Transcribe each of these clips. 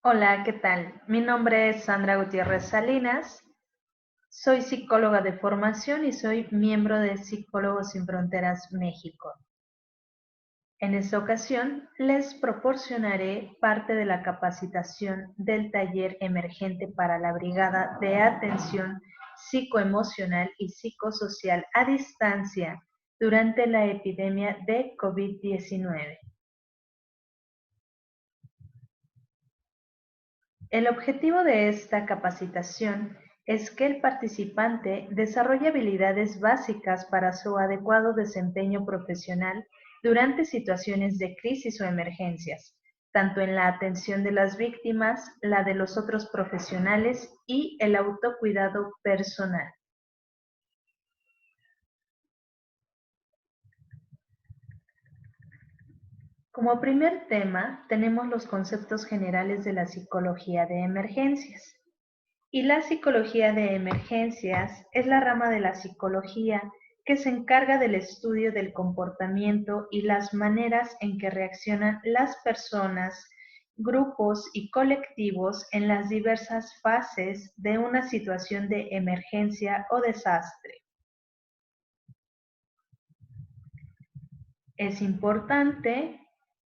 Hola, ¿qué tal? Mi nombre es Sandra Gutiérrez Salinas. Soy psicóloga de formación y soy miembro de Psicólogos Sin Fronteras México. En esta ocasión les proporcionaré parte de la capacitación del taller emergente para la Brigada de Atención Psicoemocional y Psicosocial a distancia durante la epidemia de COVID-19. El objetivo de esta capacitación es que el participante desarrolle habilidades básicas para su adecuado desempeño profesional durante situaciones de crisis o emergencias, tanto en la atención de las víctimas, la de los otros profesionales y el autocuidado personal. Como primer tema, tenemos los conceptos generales de la psicología de emergencias. Y la psicología de emergencias es la rama de la psicología que se encarga del estudio del comportamiento y las maneras en que reaccionan las personas, grupos y colectivos en las diversas fases de una situación de emergencia o desastre. Es importante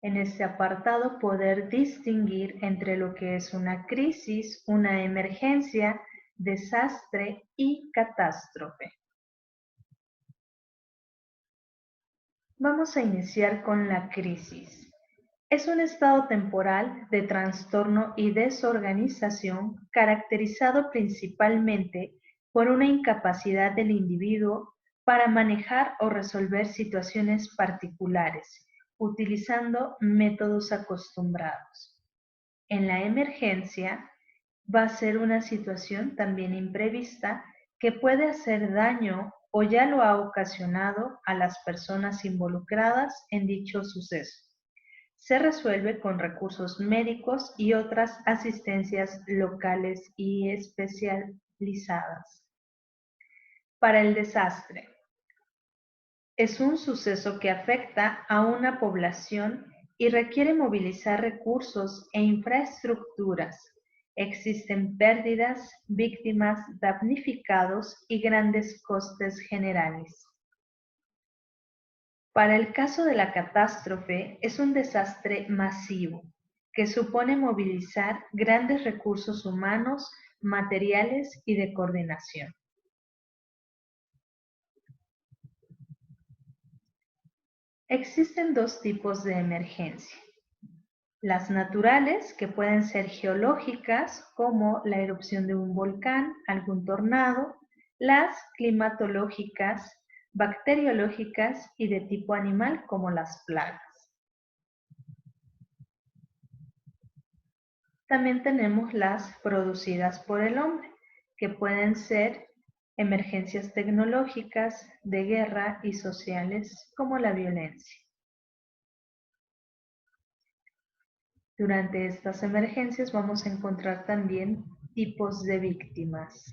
en este apartado poder distinguir entre lo que es una crisis, una emergencia, desastre y catástrofe. Vamos a iniciar con la crisis. Es un estado temporal de trastorno y desorganización caracterizado principalmente por una incapacidad del individuo para manejar o resolver situaciones particulares, utilizando métodos acostumbrados. En la emergencia, va a ser una situación también imprevista que puede hacer daño o ya lo ha ocasionado a las personas involucradas en dicho suceso. Se resuelve con recursos médicos y otras asistencias locales y especializadas. Para el desastre. Es un suceso que afecta a una población y requiere movilizar recursos e infraestructuras. Existen pérdidas, víctimas, damnificados y grandes costes generales. Para el caso de la catástrofe, es un desastre masivo que supone movilizar grandes recursos humanos, materiales y de coordinación. Existen dos tipos de emergencia. Las naturales, que pueden ser geológicas, como la erupción de un volcán, algún tornado. Las climatológicas, bacteriológicas y de tipo animal, como las plagas. También tenemos las producidas por el hombre, que pueden ser emergencias tecnológicas, de guerra y sociales, como la violencia. Durante estas emergencias vamos a encontrar también tipos de víctimas.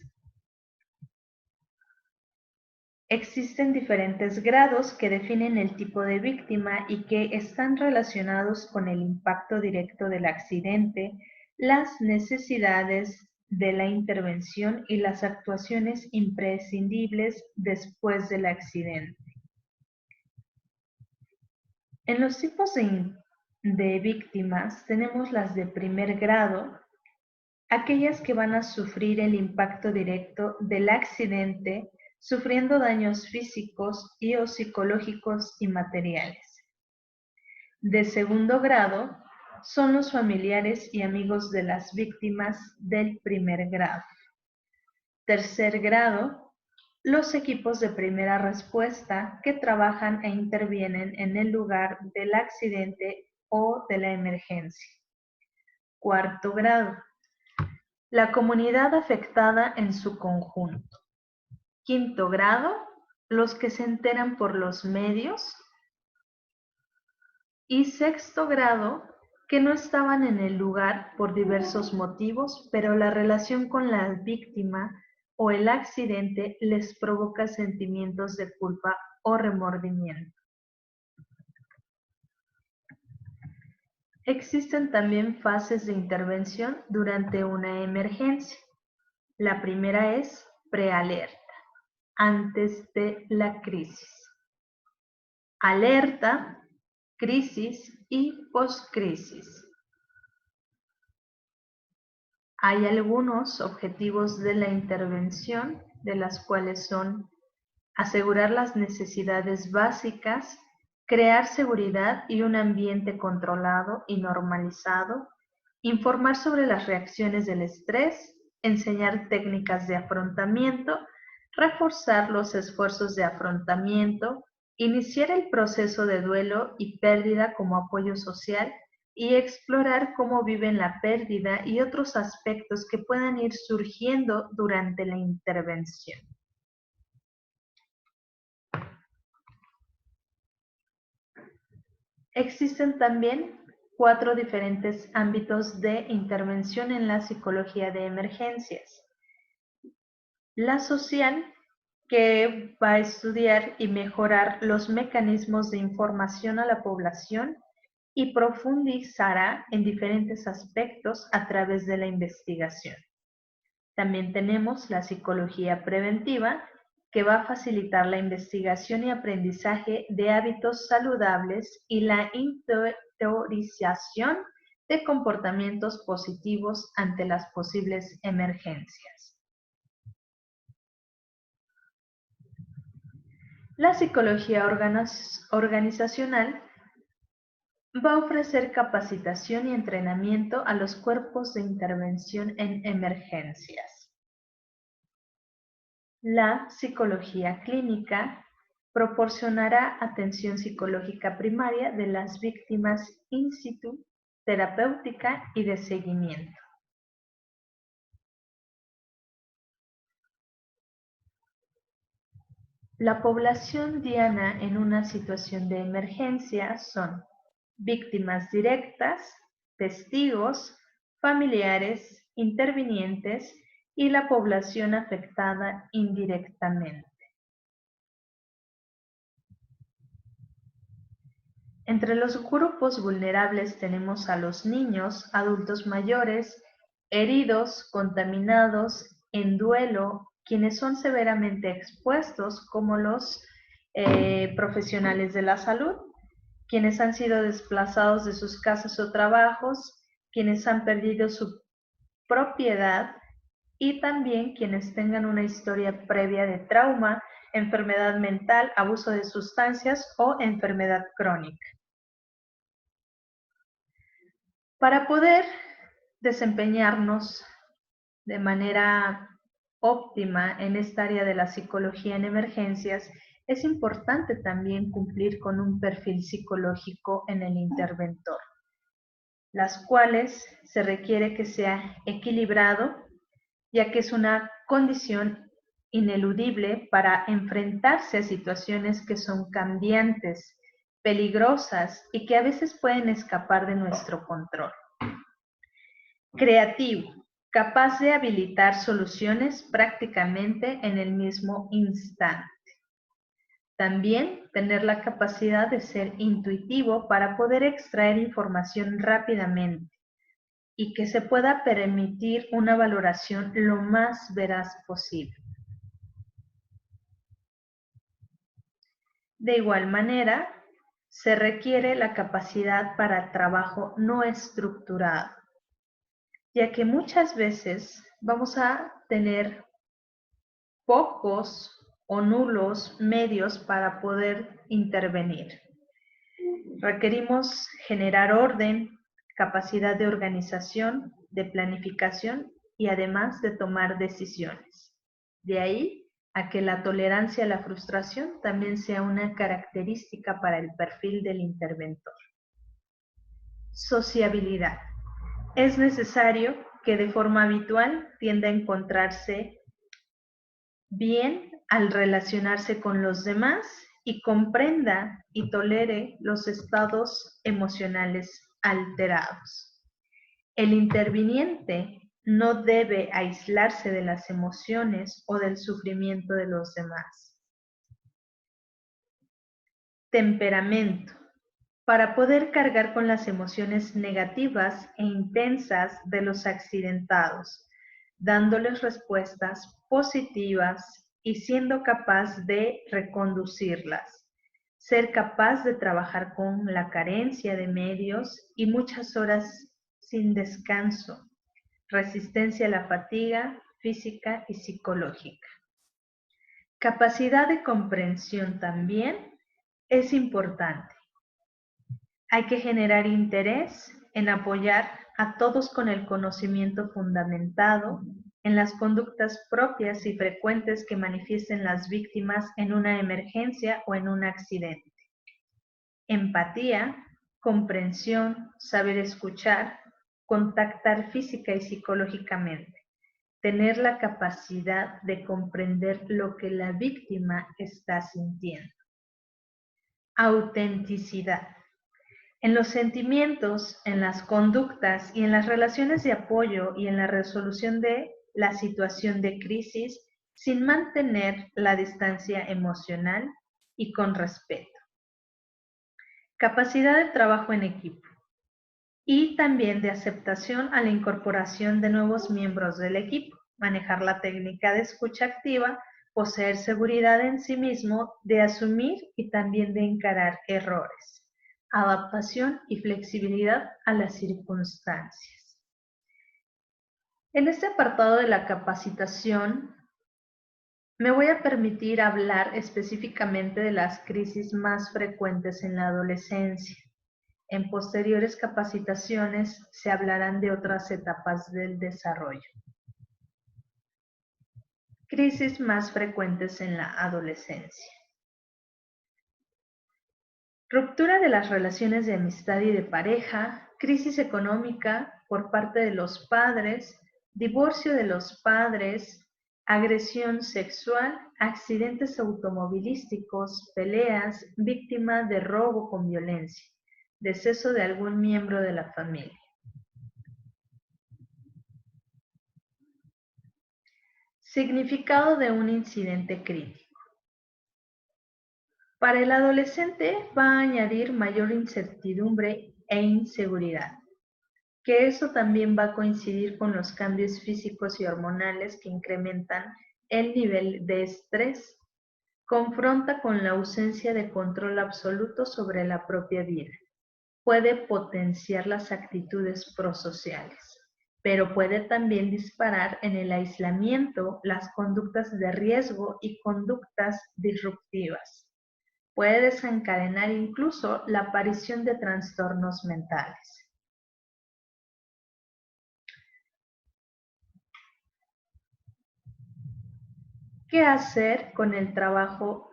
Existen diferentes grados que definen el tipo de víctima y que están relacionados con el impacto directo del accidente, las necesidades de la intervención y las actuaciones imprescindibles después del accidente. En los tipos de víctimas tenemos las de primer grado, aquellas que van a sufrir el impacto directo del accidente, sufriendo daños físicos y o psicológicos y materiales. De segundo grado son los familiares y amigos de las víctimas del primer grado. Tercer grado, los equipos de primera respuesta que trabajan e intervienen en el lugar del accidente o de la emergencia. Cuarto grado, la comunidad afectada en su conjunto. Quinto grado, los que se enteran por los medios. Y sexto grado, que no estaban en el lugar por diversos motivos, pero la relación con la víctima o el accidente les provoca sentimientos de culpa o remordimiento. Existen también fases de intervención durante una emergencia. La primera es prealerta, antes de la crisis. Alerta, crisis y postcrisis. Hay algunos objetivos de la intervención, de las cuales son asegurar las necesidades básicas, crear seguridad y un ambiente controlado y normalizado, informar sobre las reacciones del estrés, enseñar técnicas de afrontamiento, reforzar los esfuerzos de afrontamiento, iniciar el proceso de duelo y pérdida como apoyo social y explorar cómo viven la pérdida y otros aspectos que puedan ir surgiendo durante la intervención. Existen también 4 diferentes ámbitos de intervención en la psicología de emergencias. La social, que va a estudiar y mejorar los mecanismos de información a la población y profundizará en diferentes aspectos a través de la investigación. También tenemos la psicología preventiva, que va a facilitar la investigación y aprendizaje de hábitos saludables y la interiorización de comportamientos positivos ante las posibles emergencias. La psicología organizacional va a ofrecer capacitación y entrenamiento a los cuerpos de intervención en emergencias. La psicología clínica proporcionará atención psicológica primaria de las víctimas in situ, terapéutica y de seguimiento. La población diana en una situación de emergencia son víctimas directas, testigos, familiares, intervinientes y la población afectada indirectamente. Entre los grupos vulnerables tenemos a los niños, adultos mayores, heridos, contaminados, en duelo, quienes son severamente expuestos, como los profesionales de la salud, quienes han sido desplazados de sus casas o trabajos, quienes han perdido su propiedad y también quienes tengan una historia previa de trauma, enfermedad mental, abuso de sustancias o enfermedad crónica. Para poder desempeñarnos de manera óptima en esta área de la psicología en emergencias, es importante también cumplir con un perfil psicológico en el interventor, las cuales se requiere que sea equilibrado, ya que es una condición ineludible para enfrentarse a situaciones que son cambiantes, peligrosas y que a veces pueden escapar de nuestro control. Creativo, capaz de habilitar soluciones prácticamente en el mismo instante. También tener la capacidad de ser intuitivo para poder extraer información rápidamente y que se pueda permitir una valoración lo más veraz posible. De igual manera, se requiere la capacidad para trabajo no estructurado, ya que muchas veces vamos a tener pocos o nulos medios para poder intervenir. Requerimos generar orden, capacidad de organización, de planificación y además de tomar decisiones. De ahí a que la tolerancia a la frustración también sea una característica para el perfil del interventor. Sociabilidad. Es necesario que de forma habitual tienda a encontrarse bien al relacionarse con los demás y comprenda y tolere los estados emocionales alterados. El interviniente no debe aislarse de las emociones o del sufrimiento de los demás. Temperamento. para poder cargar con las emociones negativas e intensas de los accidentados, dándoles respuestas positivas y siendo capaz de reconducirlas. Ser capaz de trabajar con la carencia de medios y muchas horas sin descanso, resistencia a la fatiga física y psicológica. Capacidad de comprensión también es importante. Hay que generar interés en apoyar a todos con el conocimiento fundamentado en las conductas propias y frecuentes que manifiesten las víctimas en una emergencia o en un accidente. Empatía, comprensión, saber escuchar, contactar física y psicológicamente. Tener la capacidad de comprender lo que la víctima está sintiendo. Autenticidad. En los sentimientos, en las conductas y en las relaciones de apoyo y en la resolución de la situación de crisis sin mantener la distancia emocional y con respeto. Capacidad de trabajo en equipo y también de aceptación a la incorporación de nuevos miembros del equipo, manejar la técnica de escucha activa, poseer seguridad en sí mismo, de asumir y también de encarar errores, adaptación y flexibilidad a las circunstancias. En este apartado de la capacitación, me voy a permitir hablar específicamente de las crisis más frecuentes en la adolescencia. En posteriores capacitaciones se hablarán de otras etapas del desarrollo. Crisis más frecuentes en la adolescencia. Ruptura de las relaciones de amistad y de pareja, crisis económica por parte de los padres, divorcio de los padres, agresión sexual, accidentes automovilísticos, peleas, víctima de robo con violencia, deceso de algún miembro de la familia. Significado de un incidente crítico. Para el adolescente va a añadir mayor incertidumbre e inseguridad, que eso también va a coincidir con los cambios físicos y hormonales que incrementan el nivel de estrés. Confronta con la ausencia de control absoluto sobre la propia vida. Puede potenciar las actitudes prosociales, pero puede también disparar en el aislamiento las conductas de riesgo y conductas disruptivas. Puede desencadenar incluso la aparición de trastornos mentales. ¿Qué hacer con el trabajo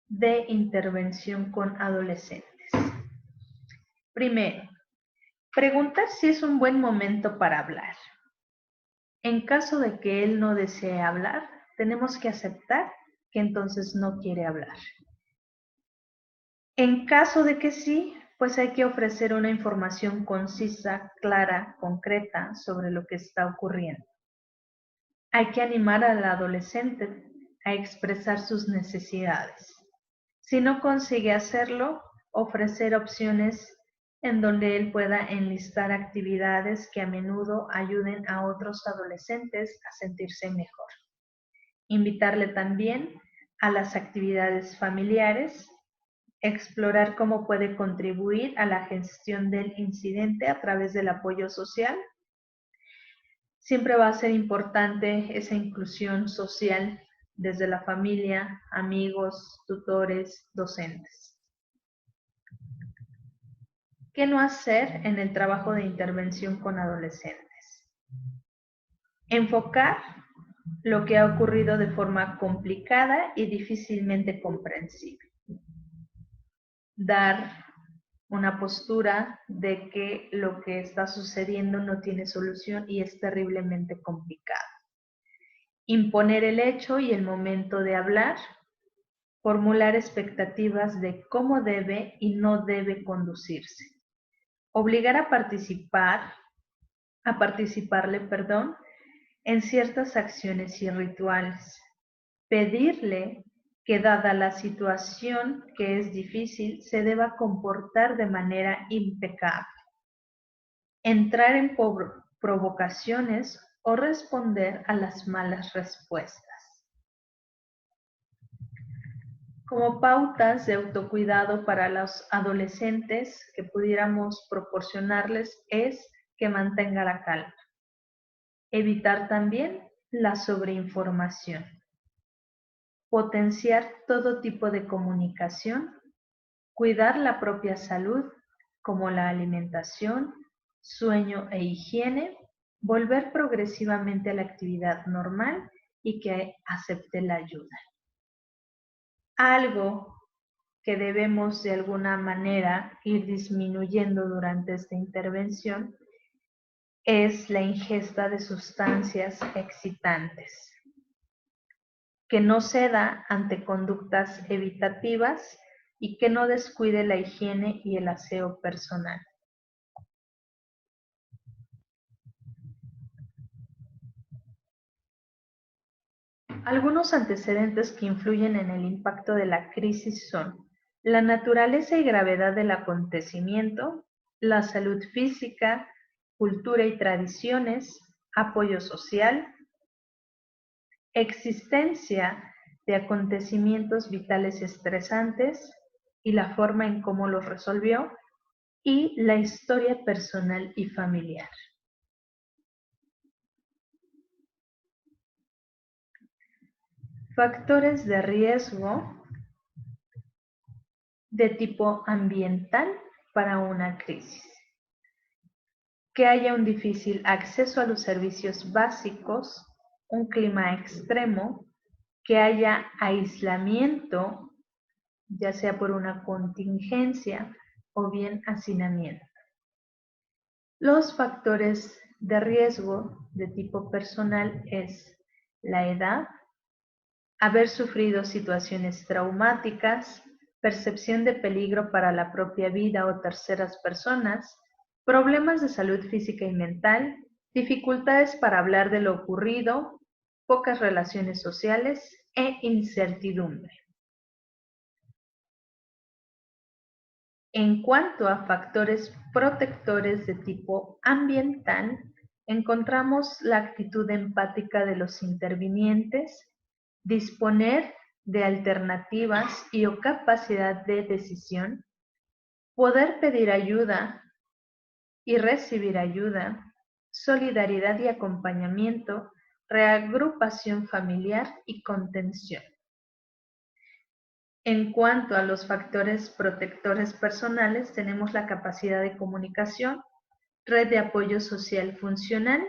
de intervención con adolescentes? Primero, preguntar si es un buen momento para hablar. En caso de que él no desee hablar, tenemos que aceptar que entonces no quiere hablar. En caso de que sí, pues hay que ofrecer una información concisa, clara, concreta sobre lo que está ocurriendo. Hay que animar al adolescente a expresar sus necesidades. Si no consigue hacerlo, ofrecer opciones en donde él pueda enlistar actividades que a menudo ayuden a otros adolescentes a sentirse mejor. Invitarle también a las actividades familiares, explorar cómo puede contribuir a la gestión del incidente a través del apoyo social. Siempre va a ser importante esa inclusión social desde la familia, amigos, tutores, docentes. ¿Qué no hacer en el trabajo de intervención con adolescentes? Enfocar lo que ha ocurrido de forma complicada y difícilmente comprensible. Dar una postura de que lo que está sucediendo no tiene solución y es terriblemente complicado. Imponer el hecho y el momento de hablar, formular expectativas de cómo debe y no debe conducirse. Obligar a participarle, en ciertas acciones y rituales. Pedirle que dada la situación que es difícil, se deba comportar de manera impecable, entrar en provocaciones o responder a las malas respuestas. Como pautas de autocuidado para los adolescentes que pudiéramos proporcionarles es que mantenga la calma. Evitar también la sobreinformación. Potenciar todo tipo de comunicación. Cuidar la propia salud, como la alimentación, sueño e higiene. Volver progresivamente a la actividad normal y que acepte la ayuda. Algo que debemos de alguna manera ir disminuyendo durante esta intervención es la ingesta de sustancias excitantes, que no ceda ante conductas evitativas y que no descuide la higiene y el aseo personal. Algunos antecedentes que influyen en el impacto de la crisis son la naturaleza y gravedad del acontecimiento, la salud física, cultura y tradiciones, apoyo social, existencia de acontecimientos vitales estresantes y la forma en cómo los resolvió, y la historia personal y familiar. Factores de riesgo de tipo ambiental para una crisis. Que haya un difícil acceso a los servicios básicos, un clima extremo, que haya aislamiento, ya sea por una contingencia o bien hacinamiento. Los factores de riesgo de tipo personal es la edad, haber sufrido situaciones traumáticas, percepción de peligro para la propia vida o terceras personas, problemas de salud física y mental, dificultades para hablar de lo ocurrido, pocas relaciones sociales e incertidumbre. En cuanto a factores protectores de tipo ambiental, encontramos la actitud empática de los intervinientes, disponer de alternativas y o capacidad de decisión, poder pedir ayuda y recibir ayuda, solidaridad y acompañamiento, reagrupación familiar y contención. En cuanto a los factores protectores personales, tenemos la capacidad de comunicación, red de apoyo social funcional,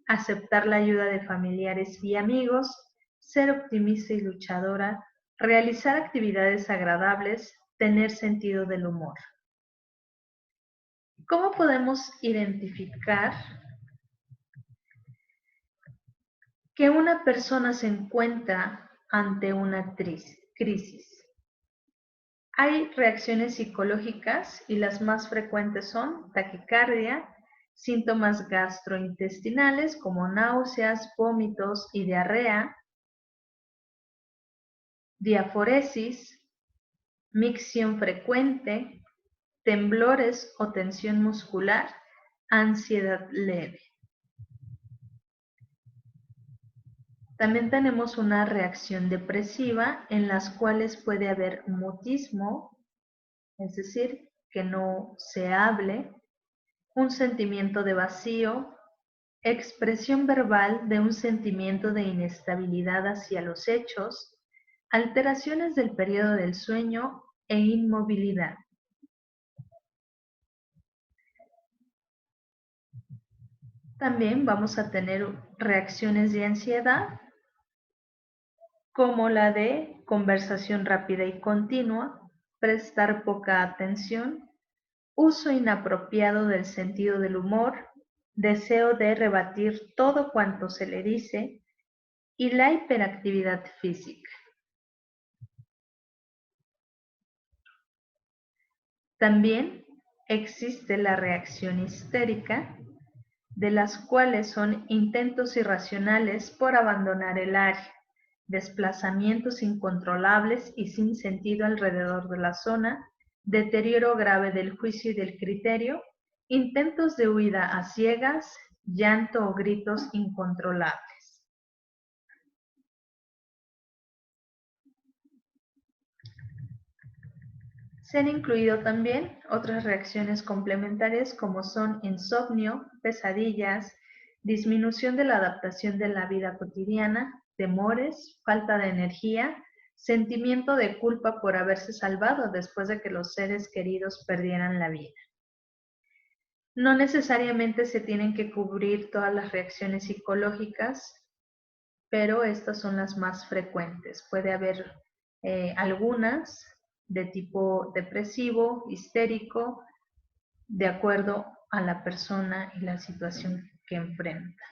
aceptar la ayuda de familiares y amigos, ser optimista y luchadora, realizar actividades agradables, tener sentido del humor. ¿Cómo podemos identificar que una persona se encuentra ante una crisis? Hay reacciones psicológicas y las más frecuentes son taquicardia, síntomas gastrointestinales como náuseas, vómitos y diarrea, diaforesis, micción frecuente, temblores o tensión muscular, ansiedad leve. También tenemos una reacción depresiva en las cuales puede haber mutismo, es decir, que no se hable, un sentimiento de vacío, expresión verbal de un sentimiento de inestabilidad hacia los hechos, alteraciones del periodo del sueño e inmovilidad. También vamos a tener reacciones de ansiedad, como la de conversación rápida y continua, prestar poca atención, uso inapropiado del sentido del humor, deseo de rebatir todo cuanto se le dice y la hiperactividad física. También existe la reacción histérica, de las cuales son intentos irracionales por abandonar el área, desplazamientos incontrolables y sin sentido alrededor de la zona, deterioro grave del juicio y del criterio, intentos de huida a ciegas, llanto o gritos incontrolables. Se han incluido también otras reacciones complementarias como son insomnio, pesadillas, disminución de la adaptación de la vida cotidiana, temores, falta de energía, sentimiento de culpa por haberse salvado después de que los seres queridos perdieran la vida. No necesariamente se tienen que cubrir todas las reacciones psicológicas, pero estas son las más frecuentes. Puede haber algunas de tipo depresivo, histérico, de acuerdo a la persona y la situación que enfrenta.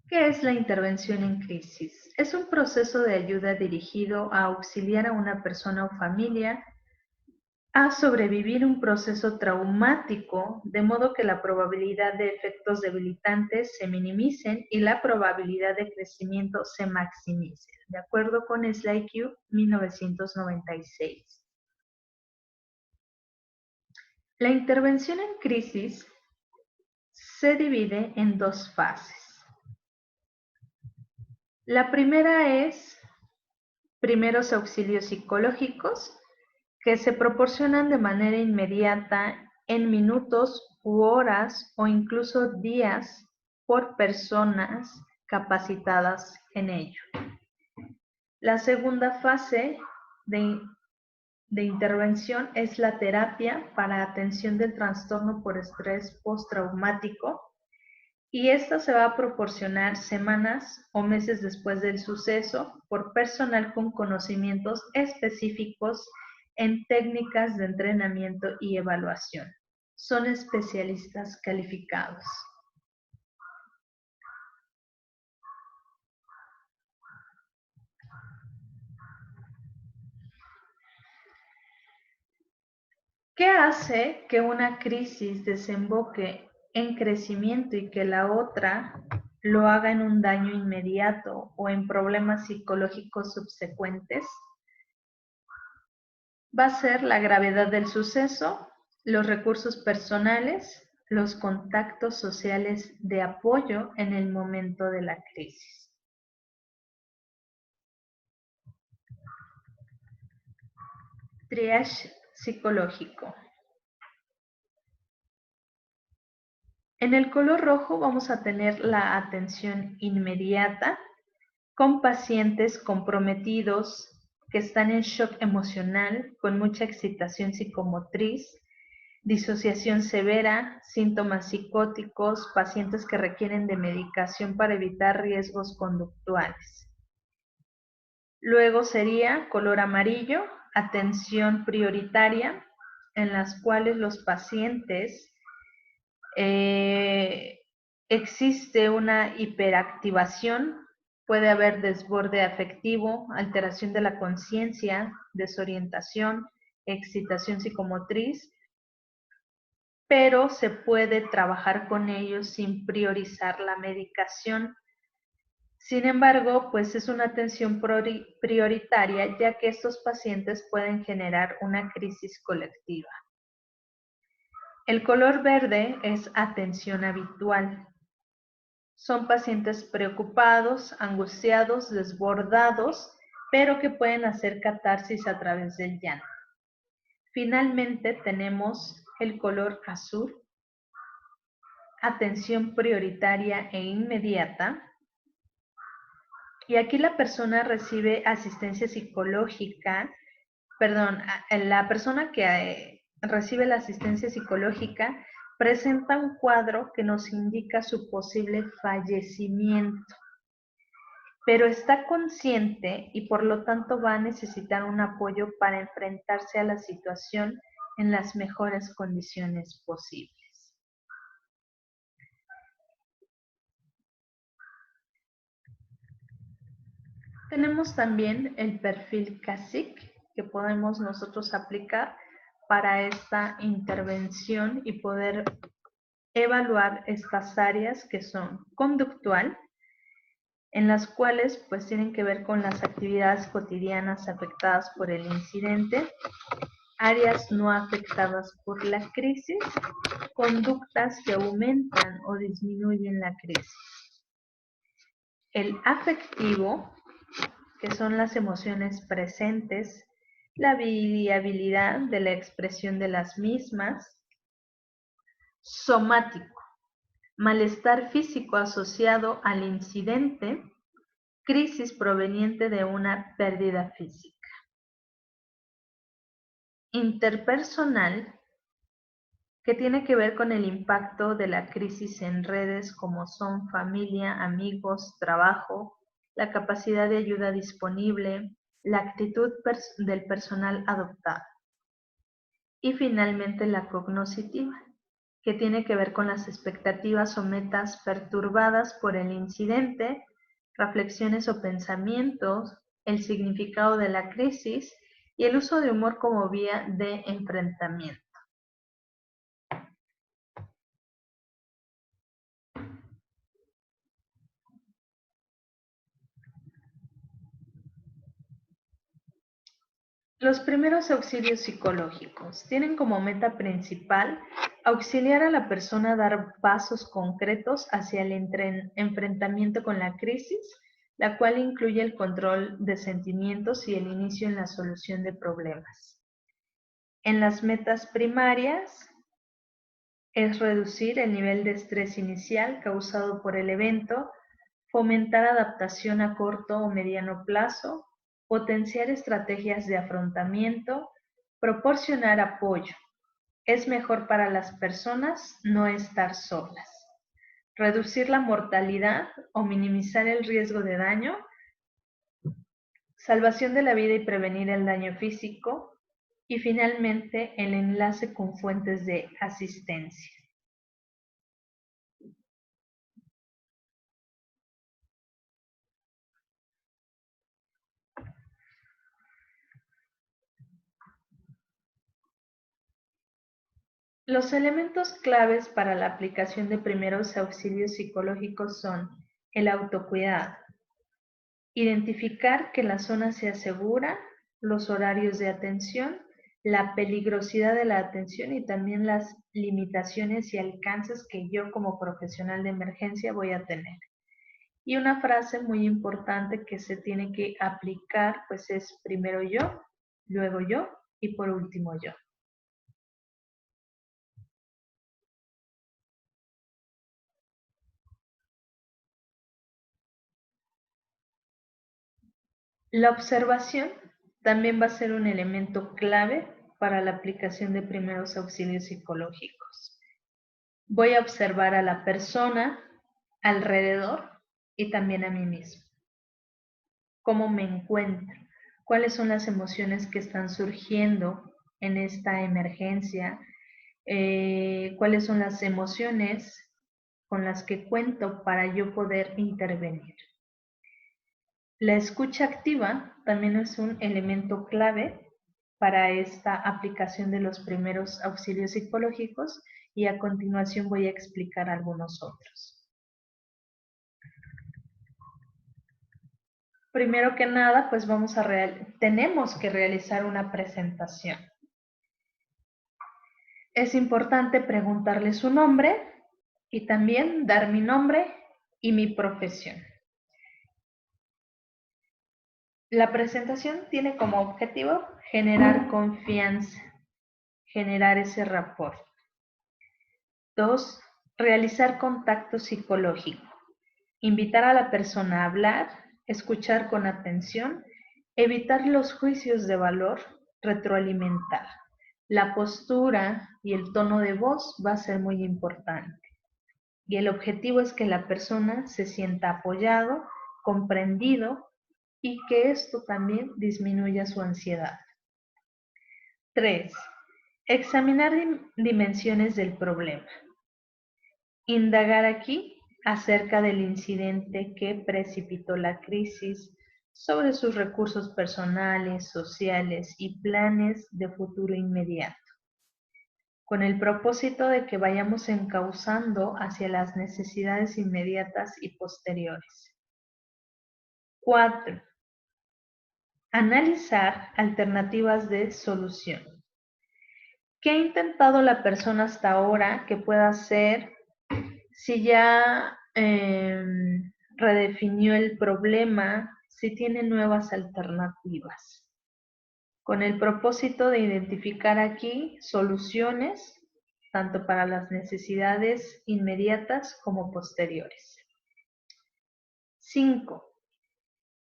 ¿Qué es la intervención en crisis? Es un proceso de ayuda dirigido a auxiliar a una persona o familia a sobrevivir un proceso traumático, de modo que la probabilidad de efectos debilitantes se minimicen y la probabilidad de crecimiento se maximice, de acuerdo con SLIQ 1996. La intervención en crisis se divide en dos fases. La primera es primeros auxilios psicológicos, que se proporcionan de manera inmediata en minutos u horas o incluso días por personas capacitadas en ello. La segunda fase de intervención es la terapia para atención del trastorno por estrés postraumático, y esta se va a proporcionar semanas o meses después del suceso por personal con conocimientos específicos en técnicas de entrenamiento y evaluación. Son especialistas calificados. ¿Qué hace que una crisis desemboque en crecimiento y que la otra lo haga en un daño inmediato o en problemas psicológicos subsecuentes? Va a ser la gravedad del suceso, los recursos personales, los contactos sociales de apoyo en el momento de la crisis. Triage psicológico. En el color rojo vamos a tener la atención inmediata con pacientes comprometidos que están en shock emocional, con mucha excitación psicomotriz, disociación severa, síntomas psicóticos, pacientes que requieren de medicación para evitar riesgos conductuales. Luego sería color amarillo, atención prioritaria, en las cuales los pacientes existe una hiperactivación, puede haber desborde afectivo, alteración de la conciencia, desorientación, excitación psicomotriz, pero se puede trabajar con ellos sin priorizar la medicación. Sin embargo, pues es una atención prioritaria, ya que estos pacientes pueden generar una crisis colectiva. El color verde es atención habitual. Son pacientes preocupados, angustiados, desbordados, pero que pueden hacer catarsis a través del llanto. Finalmente tenemos el color azul, atención prioritaria e inmediata. Y aquí la persona recibe asistencia psicológica, la persona que recibe la asistencia psicológica presenta un cuadro que nos indica su posible fallecimiento, pero está consciente y por lo tanto va a necesitar un apoyo para enfrentarse a la situación en las mejores condiciones posibles. Tenemos también el perfil CASIC que podemos nosotros aplicar para esta intervención y poder evaluar estas áreas que son conductual, en las cuales pues tienen que ver con las actividades cotidianas afectadas por el incidente, áreas no afectadas por la crisis, conductas que aumentan o disminuyen la crisis. El afectivo, que son las emociones presentes, la variabilidad de la expresión de las mismas. Somático, malestar físico asociado al incidente, crisis proveniente de una pérdida física. Interpersonal, que tiene que ver con el impacto de la crisis en redes como son familia, amigos, trabajo, la capacidad de ayuda disponible, la actitud del personal adoptado. Y finalmente la cognoscitiva, que tiene que ver con las expectativas o metas perturbadas por el incidente, reflexiones o pensamientos, el significado de la crisis y el uso de humor como vía de enfrentamiento. Los primeros auxilios psicológicos tienen como meta principal auxiliar a la persona a dar pasos concretos hacia el enfrentamiento con la crisis, la cual incluye el control de sentimientos y el inicio en la solución de problemas. En las metas primarias es reducir el nivel de estrés inicial causado por el evento, fomentar adaptación a corto o mediano plazo, potenciar estrategias de afrontamiento, proporcionar apoyo. Es mejor para las personas no estar solas. Reducir la mortalidad o minimizar el riesgo de daño, salvación de la vida y prevenir el daño físico, y finalmente el enlace con fuentes de asistencia. Los elementos claves para la aplicación de primeros auxilios psicológicos son el autocuidado, identificar que la zona sea segura, los horarios de atención, la peligrosidad de la atención y también las limitaciones y alcances que yo como profesional de emergencia voy a tener. Y una frase muy importante que se tiene que aplicar pues es primero yo, luego yo y por último yo. La observación también va a ser un elemento clave para la aplicación de primeros auxilios psicológicos. Voy a observar a la persona alrededor y también a mí mismo. ¿Cómo me encuentro? ¿Cuáles son las emociones que están surgiendo en esta emergencia? ¿Cuáles son las emociones con las que cuento para yo poder intervenir? La escucha activa también es un elemento clave para esta aplicación de los primeros auxilios psicológicos y a continuación voy a explicar algunos otros. Primero que nada, pues tenemos que realizar una presentación. Es importante preguntarle su nombre y también dar mi nombre y mi profesión. La presentación tiene como objetivo generar confianza, generar ese rapport. 2. Realizar contacto psicológico. Invitar a la persona a hablar, escuchar con atención, evitar los juicios de valor, retroalimentar. La postura y el tono de voz va a ser muy importante. Y el objetivo es que la persona se sienta apoyado, comprendido y que esto también disminuya su ansiedad. 3. Examinar dimensiones del problema. Indagar aquí acerca del incidente que precipitó la crisis, sobre sus recursos personales, sociales y planes de futuro inmediato, con el propósito de que vayamos encauzando hacia las necesidades inmediatas y posteriores. 4. Analizar alternativas de solución. ¿Qué ha intentado la persona hasta ahora que pueda hacer? Si ya redefinió el problema, si tiene nuevas alternativas, con el propósito de identificar aquí soluciones tanto para las necesidades inmediatas como posteriores. 5.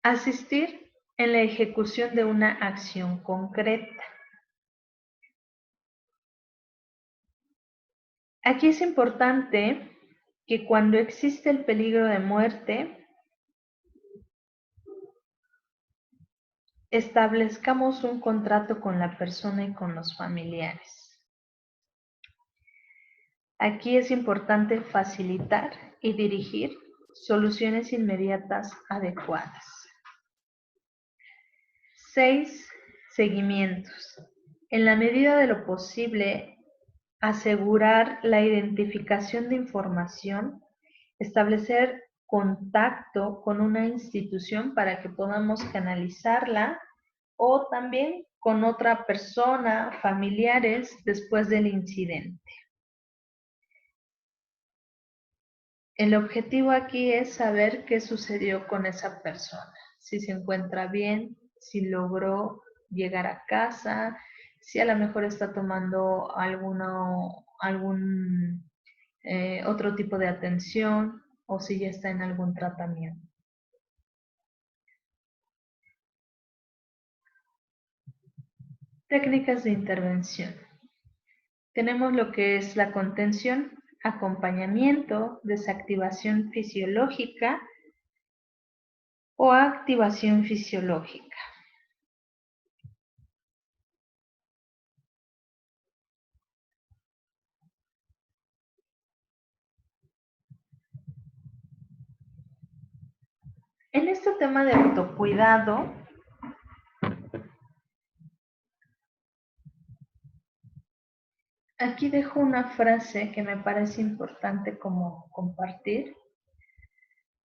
Asistir en la ejecución de una acción concreta. Aquí es importante que cuando existe el peligro de muerte, establezcamos un contrato con la persona y con los familiares. Aquí es importante facilitar y dirigir soluciones inmediatas adecuadas. 6. Seguimientos. En la medida de lo posible, asegurar la identificación de información, establecer contacto con una institución para que podamos canalizarla o también con otra persona, familiares, después del incidente. El objetivo aquí es saber qué sucedió con esa persona, si se encuentra bien, si logró llegar a casa, si a lo mejor está tomando algún otro tipo de atención o si ya está en algún tratamiento. Técnicas de intervención. Tenemos lo que es la contención, acompañamiento, desactivación fisiológica o activación fisiológica. En este tema de autocuidado, aquí dejo una frase que me parece importante como compartir.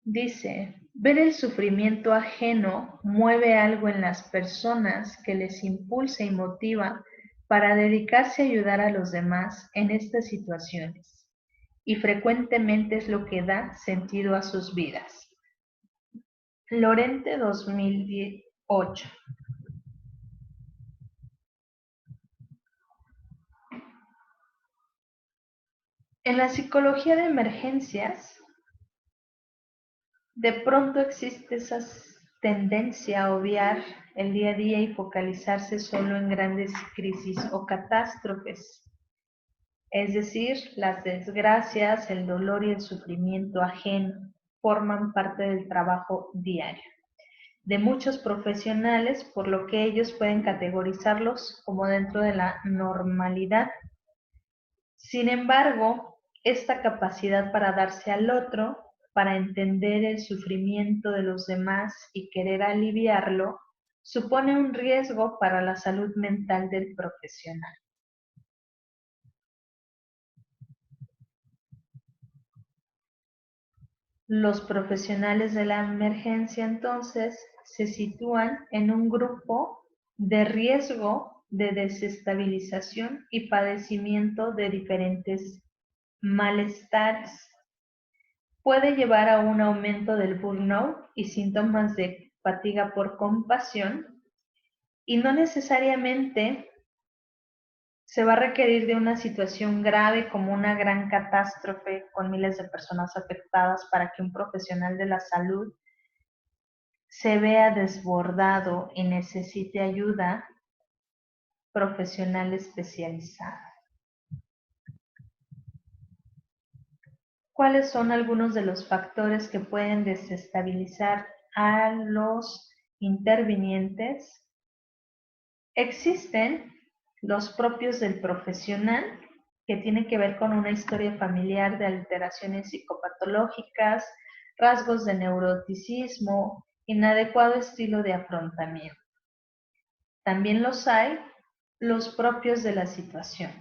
Dice, ver el sufrimiento ajeno mueve algo en las personas que les impulsa y motiva para dedicarse a ayudar a los demás en estas situaciones, y frecuentemente es lo que da sentido a sus vidas. Lorente 2008. En la psicología de emergencias, de pronto existe esa tendencia a obviar el día a día y focalizarse solo en grandes crisis o catástrofes. Es decir, las desgracias, el dolor y el sufrimiento ajeno forman parte del trabajo diario de muchos profesionales, por lo que ellos pueden categorizarlos como dentro de la normalidad. Sin embargo, esta capacidad para darse al otro, para entender el sufrimiento de los demás y querer aliviarlo, supone un riesgo para la salud mental del profesional. Los profesionales de la emergencia entonces se sitúan en un grupo de riesgo de desestabilización y padecimiento de diferentes malestares. Puede llevar a un aumento del burnout y síntomas de fatiga por compasión, y no necesariamente se va a requerir de una situación grave como una gran catástrofe con miles de personas afectadas para que un profesional de la salud se vea desbordado y necesite ayuda profesional especializada. ¿Cuáles son algunos de los factores que pueden desestabilizar a los intervinientes? Existen los propios del profesional, que tienen que ver con una historia familiar de alteraciones psicopatológicas, rasgos de neuroticismo, inadecuado estilo de afrontamiento. También los hay, los propios de la situación.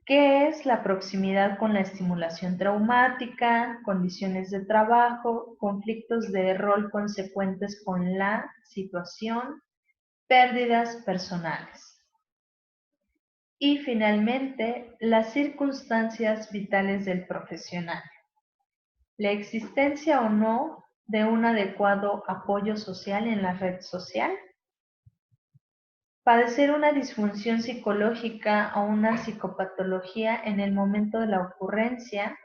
¿Qué es la proximidad con la estimulación traumática, condiciones de trabajo, conflictos de rol consecuentes con la situación, pérdidas personales? Y finalmente, las circunstancias vitales del profesional. La existencia o no de un adecuado apoyo social en la red social. Padecer una disfunción psicológica o una psicopatología en el momento de la ocurrencia.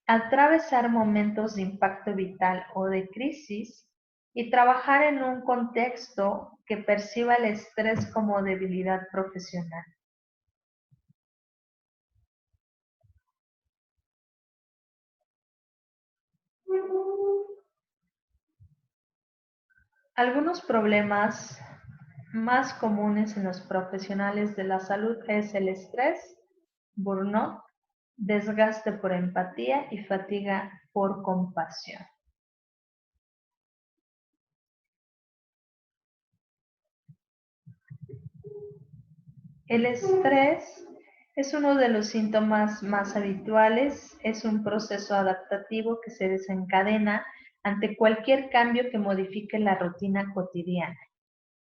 Atravesar momentos de impacto vital o de crisis. Y trabajar en un contexto que perciba el estrés como debilidad profesional. Algunos problemas más comunes en los profesionales de la salud es el estrés, burnout, desgaste por empatía y fatiga por compasión. El estrés es uno de los síntomas más habituales, es un proceso adaptativo que se desencadena ante cualquier cambio que modifique la rutina cotidiana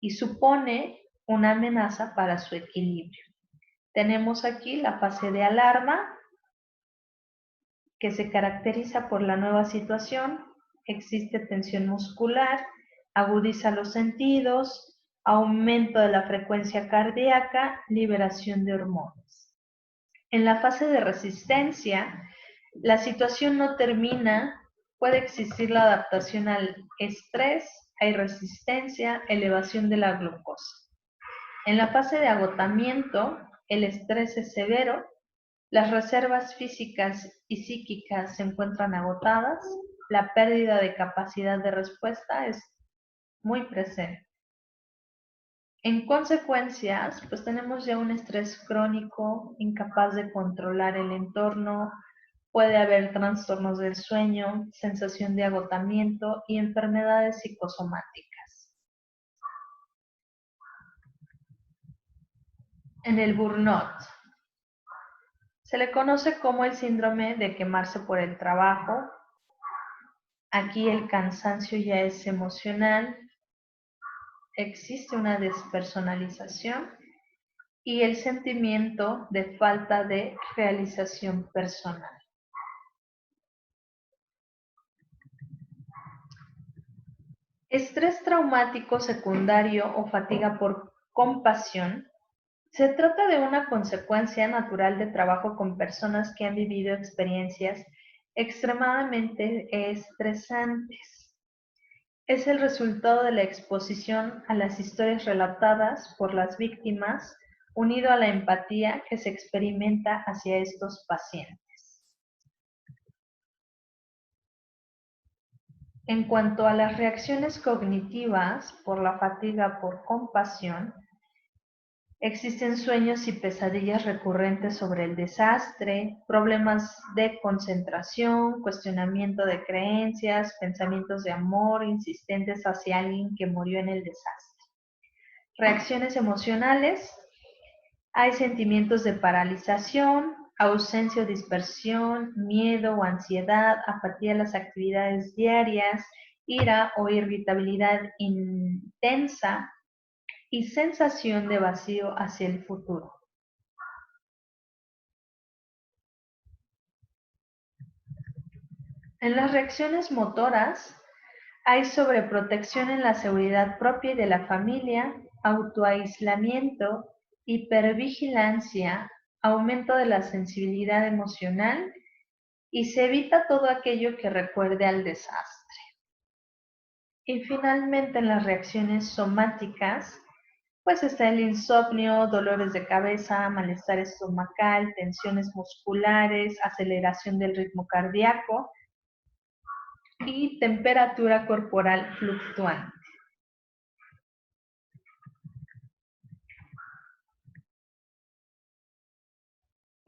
y supone una amenaza para su equilibrio. Tenemos aquí la fase de alarma, que se caracteriza por la nueva situación, existe tensión muscular, agudiza los sentidos, aumento de la frecuencia cardíaca, liberación de hormonas. En la fase de resistencia, la situación no termina, puede existir la adaptación al estrés, hay resistencia, elevación de la glucosa. En la fase de agotamiento, el estrés es severo, las reservas físicas y psíquicas se encuentran agotadas, la pérdida de capacidad de respuesta es muy presente. En consecuencias, pues tenemos ya un estrés crónico, incapaz de controlar el entorno, puede haber trastornos del sueño, sensación de agotamiento y enfermedades psicosomáticas. En el burnout, se le conoce como el síndrome de quemarse por el trabajo. Aquí el cansancio ya es emocional, existe una despersonalización y el sentimiento de falta de realización personal. Estrés traumático secundario o fatiga por compasión se trata de una consecuencia natural de trabajo con personas que han vivido experiencias extremadamente estresantes. Es el resultado de la exposición a las historias relatadas por las víctimas, unido a la empatía que se experimenta hacia estos pacientes. En cuanto a las reacciones cognitivas por la fatiga por compasión, existen sueños y pesadillas recurrentes sobre el desastre, problemas de concentración, cuestionamiento de creencias, pensamientos de amor insistentes hacia alguien que murió en el desastre. Reacciones emocionales, hay sentimientos de paralización, ausencia o dispersión, miedo o ansiedad, apatía a las actividades diarias, ira o irritabilidad intensa y sensación de vacío hacia el futuro. En las reacciones motoras, hay sobreprotección en la seguridad propia y de la familia, autoaislamiento, hipervigilancia, aumento de la sensibilidad emocional y se evita todo aquello que recuerde al desastre. Y finalmente en las reacciones somáticas, pues está el insomnio, dolores de cabeza, malestar estomacal, tensiones musculares, aceleración del ritmo cardíaco y temperatura corporal fluctuante.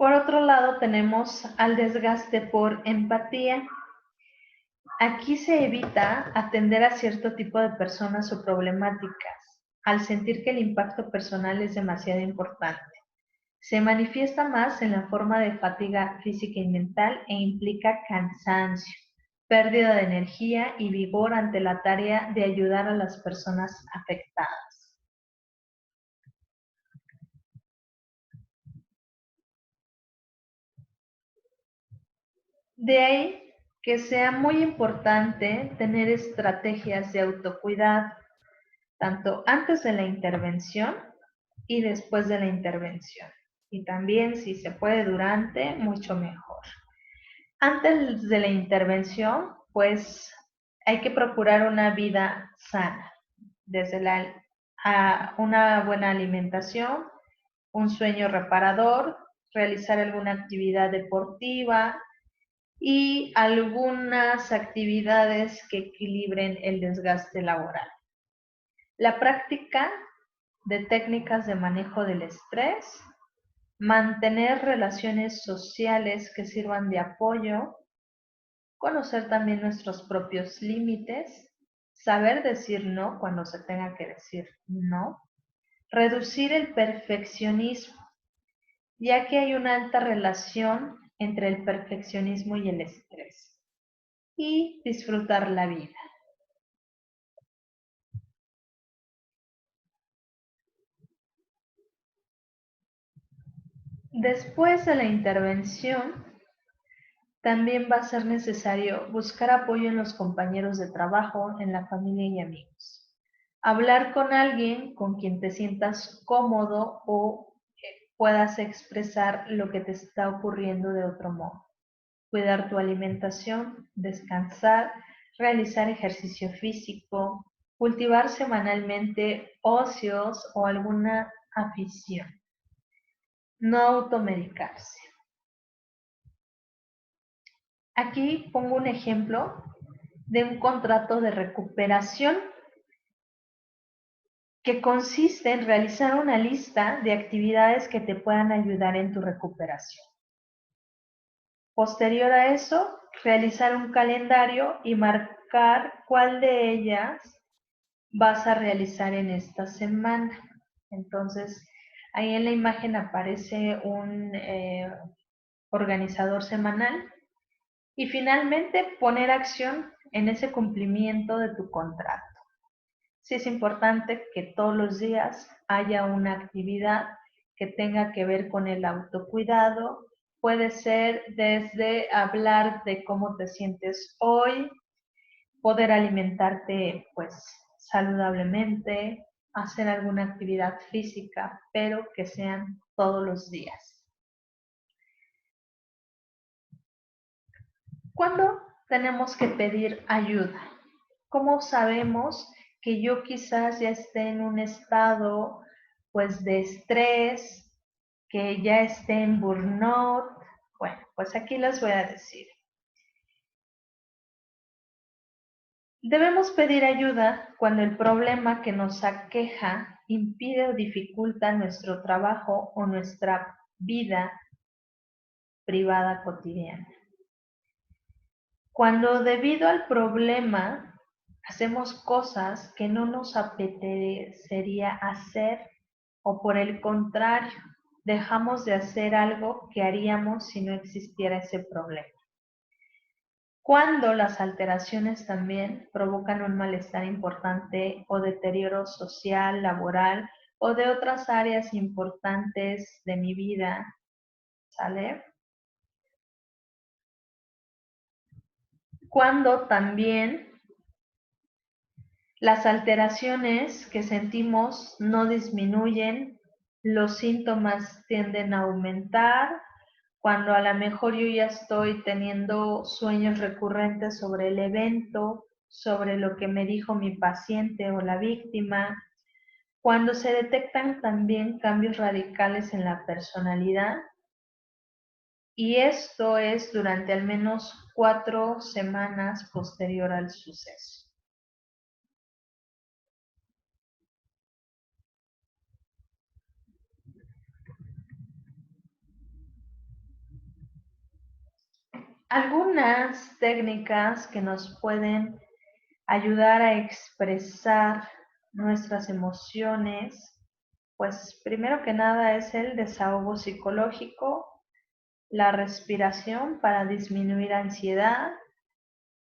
Por otro lado, tenemos al desgaste por empatía. Aquí se evita atender a cierto tipo de personas o problemáticas, al sentir que el impacto personal es demasiado importante. Se manifiesta más en la forma de fatiga física y mental e implica cansancio, pérdida de energía y vigor ante la tarea de ayudar a las personas afectadas. De ahí que sea muy importante tener estrategias de autocuidado, tanto antes de la intervención y después de la intervención. Y también, si se puede, durante, mucho mejor. Antes de la intervención, pues hay que procurar una vida sana, desde una buena alimentación, un sueño reparador, realizar alguna actividad deportiva y algunas actividades que equilibren el desgaste laboral. La práctica de técnicas de manejo del estrés, mantener relaciones sociales que sirvan de apoyo, conocer también nuestros propios límites, saber decir no cuando se tenga que decir no, reducir el perfeccionismo, ya que hay una alta relación entre el perfeccionismo y el estrés, y disfrutar la vida. Después de la intervención, también va a ser necesario buscar apoyo en los compañeros de trabajo, en la familia y amigos. Hablar con alguien con quien te sientas cómodo o puedas expresar lo que te está ocurriendo de otro modo. Cuidar tu alimentación, descansar, realizar ejercicio físico, cultivar semanalmente ocios o alguna afición. No automedicarse. Aquí pongo un ejemplo de un contrato de recuperación que consiste en realizar una lista de actividades que te puedan ayudar en tu recuperación. Posterior a eso, realizar un calendario y marcar cuál de ellas vas a realizar en esta semana. Entonces, ahí en la imagen aparece un organizador semanal y finalmente poner acción en ese cumplimiento de tu contrato. Sí es importante que todos los días haya una actividad que tenga que ver con el autocuidado. Puede ser desde hablar de cómo te sientes hoy, poder alimentarte pues saludablemente, hacer alguna actividad física, pero que sean todos los días. ¿Cuándo tenemos que pedir ayuda? ¿Cómo sabemos que yo quizás ya esté en un estado pues de estrés, que ya esté en burnout? Bueno, pues aquí les voy a decir. Debemos pedir ayuda cuando el problema que nos aqueja impide o dificulta nuestro trabajo o nuestra vida privada cotidiana. Cuando debido al problema hacemos cosas que no nos apetecería hacer o por el contrario, dejamos de hacer algo que haríamos si no existiera ese problema. Cuando las alteraciones también provocan un malestar importante o deterioro social, laboral o de otras áreas importantes de mi vida, ¿sale? Cuando también las alteraciones que sentimos no disminuyen, los síntomas tienden a aumentar, cuando a lo mejor yo ya estoy teniendo sueños recurrentes sobre el evento, sobre lo que me dijo mi paciente o la víctima, cuando se detectan también cambios radicales en la personalidad, y esto es durante al menos 4 semanas posterior al suceso. Algunas técnicas que nos pueden ayudar a expresar nuestras emociones Pues primero que nada es el desahogo psicológico, la respiración para disminuir ansiedad,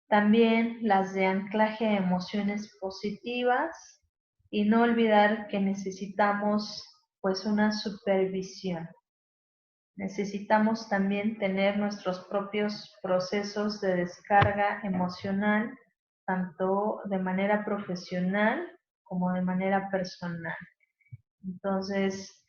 también las de anclaje a emociones positivas y no olvidar que necesitamos pues una supervisión. Necesitamos también tener nuestros propios procesos de descarga emocional, tanto de manera profesional como de manera personal. Entonces,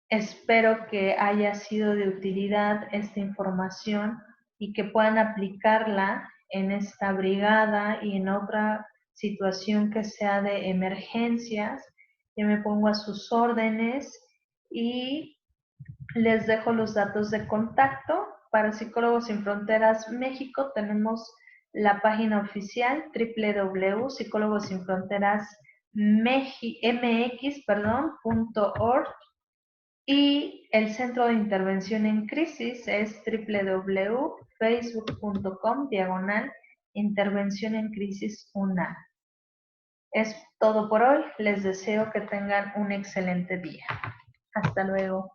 espero que haya sido de utilidad esta información y que puedan aplicarla en esta brigada y en otra situación que sea de emergencias. Yo me pongo a sus órdenes y les dejo los datos de contacto. Para Psicólogos Sin Fronteras México tenemos la página oficial www.psicólogossinfronterasmx.org y el Centro de Intervención en Crisis es www.facebook.com/Intervención en Crisis UNAM. Es todo por hoy. Les deseo que tengan un excelente día. Hasta luego.